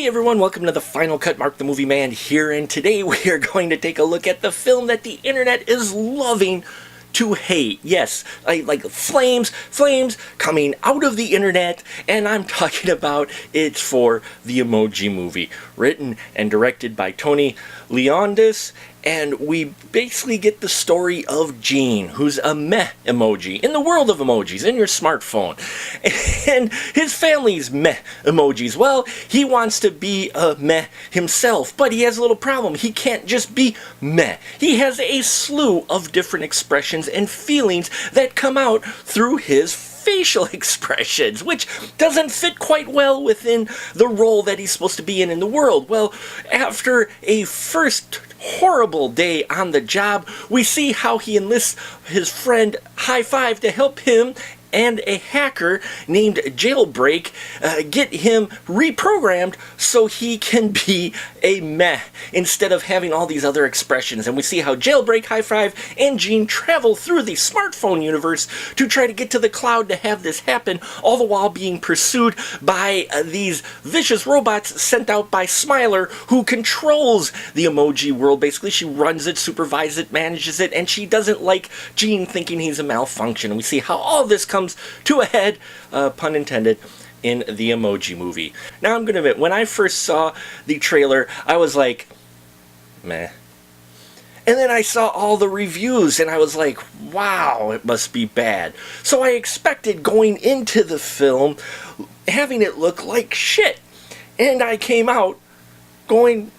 Hey everyone, welcome to the Final Cut. Mark the Movie Man here, and today we are going to take a look at the film that the internet is loving to hate. Yes, like flames coming out of the internet, and I'm talking about It's for the Emoji Movie, written and directed by Tony Leondis. And we basically get the story of Gene, who's a meh emoji in the world of emojis, in your smartphone. And his family's meh emojis. Well, he wants to be a meh himself, but he has a little problem. He can't just be meh. He has a slew of different expressions and feelings that come out through his facial expressions, which doesn't fit quite well within the role that he's supposed to be in the world. Well, after a first horrible day on the job, we see how he enlists his friend High Five to help him and a hacker named Jailbreak get him reprogrammed so he can be a meh instead of having all these other expressions. And we see how Jailbreak, High Five, and Gene travel through the smartphone universe to try to get to the cloud to have this happen, all the while being pursued by these vicious robots sent out by Smiler, who controls the emoji world. Basically, she runs it, supervises it, manages it, and she doesn't like Gene thinking he's a malfunction. And we see how all this comes to a head, pun intended, in the Emoji Movie. Now, I'm going to admit, when I first saw the trailer, I was like, meh. And then I saw all the reviews, and I was like, wow, it must be bad. So I expected going into the film having it look like shit. And I came out going,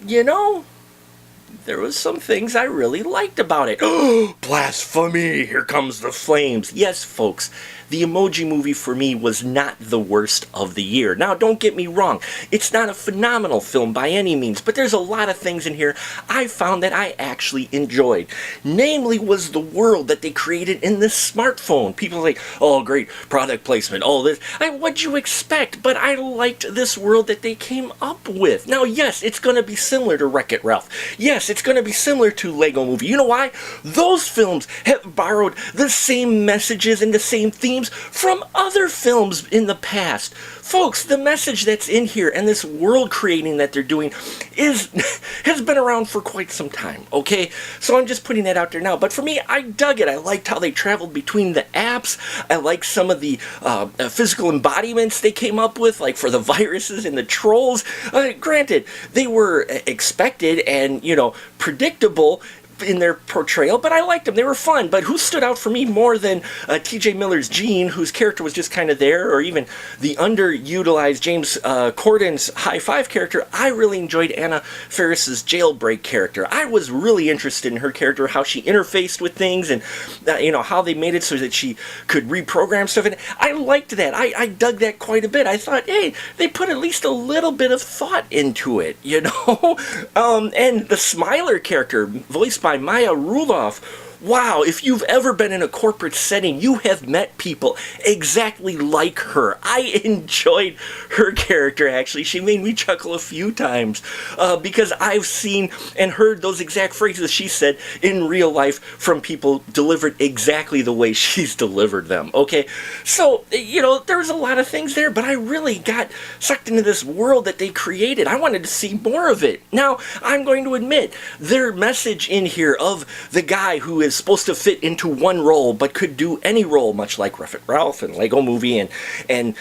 there was some things I really liked about it. Oh, blasphemy! Here comes the flames. Yes, folks, the Emoji Movie for me was not the worst of the year. Now, don't get me wrong. It's not a phenomenal film by any means, but there's a lot of things in here I found that I actually enjoyed. Namely was the world that they created in this smartphone. People are like, oh, great product placement, all this. What'd you expect? But I liked this world that they came up with. Now, yes, it's going to be similar to Wreck-It Ralph. Yes, it's going to be similar to Lego Movie. You know why? Those films have borrowed the same messages and the same themes from other films in the past. Folks, the message that's in here and this world creating that they're doing has been around for quite some time, okay? So I'm just putting that out there now. But for me, I dug it. I liked how they traveled between the apps. I liked some of the physical embodiments they came up with, like for the viruses and the trolls. Granted, they were expected and, predictable in their portrayal, but I liked them. They were fun. But who stood out for me more than T.J. Miller's Gene, whose character was just kind of there, or even the underutilized James Corden's High Five character? I really enjoyed Anna Faris's Jailbreak character. I was really interested in her character, how she interfaced with things, and how they made it so that she could reprogram stuff. And I liked that. I dug that quite a bit. I thought, hey, they put at least a little bit of thought into it, and the Smiler character, voiced by Maya Rudolph. Wow, if you've ever been in a corporate setting, you have met people exactly like her. I enjoyed her character, actually. She made me chuckle a few times because I've seen and heard those exact phrases she said in real life from people delivered exactly the way she's delivered them, okay? So, there's a lot of things there, but I really got sucked into this world that they created. I wanted to see more of it. Now, I'm going to admit, their message in here of the guy who is supposed to fit into one role but could do any role, much like Wreck-It Ralph and Lego Movie and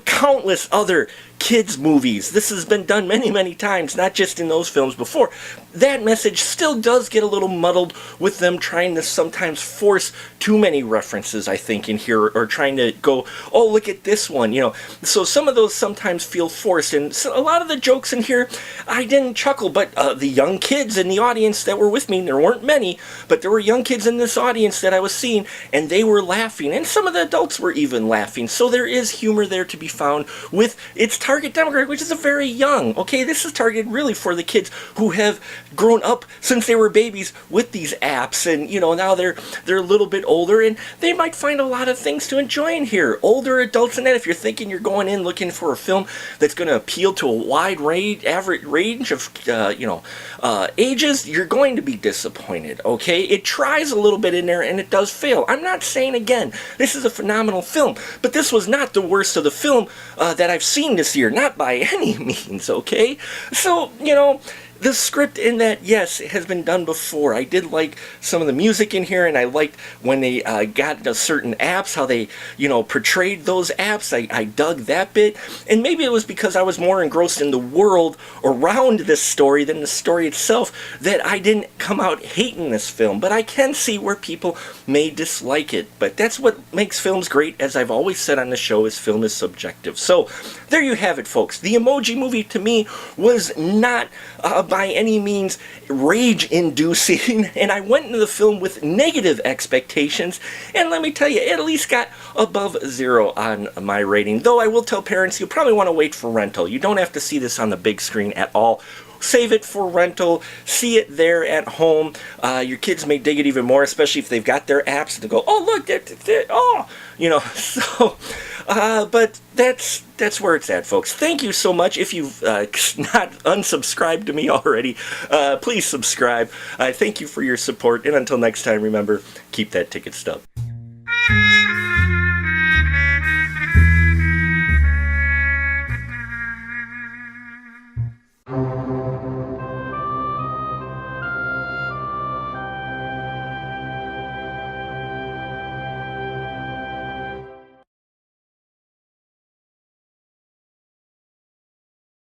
countless other kids movies. This has been done many, many times, not just in those films before. That message still does get a little muddled with them trying to sometimes force too many references, I think, in here, or trying to go, oh, look at this one, So some of those sometimes feel forced, and so a lot of the jokes in here, I didn't chuckle, but the young kids in the audience that were with me, there weren't many, but there were young kids in this audience that I was seeing, and they were laughing, and some of the adults were even laughing, so there is humor there to be found with its target demographic, which is a very young, okay? This is targeted really for the kids who have grown up since they were babies with these apps, and now they're a little bit older, and they might find a lot of things to enjoy in here. Older adults and that, if you're thinking you're going in looking for a film that's going to appeal to a wide average range of ages, you're going to be disappointed, okay? It tries a little bit in there, and it does fail. I'm not saying, again, this is a phenomenal film, but this was not the worst of the film that I've seen this year. here, not by any means, okay? So, you know, the script in that, yes, it has been done before. I did like some of the music in here, and I liked when they got into certain apps, how they, you know, portrayed those apps. I dug that bit. And maybe it was because I was more engrossed in the world around this story than the story itself that I didn't come out hating this film. But I can see where people may dislike it. But that's what makes films great, as I've always said on the show, is film is subjective. So there you have it, folks. The Emoji Movie, to me, was not by any means rage-inducing, and I went into the film with negative expectations, and let me tell you, it at least got above 0 on my rating. Though I will tell parents, you probably want to wait for rental. You don't have to see this on the big screen at all. Save it for rental, see it there at home. Your kids may dig it even more, especially if they've got their apps to go, oh, look, oh, you know, so, but that's where it's at, folks. Thank you so much. If you've not unsubscribed to me already, please subscribe. Thank you for your support, and until next time, remember, keep that ticket stub.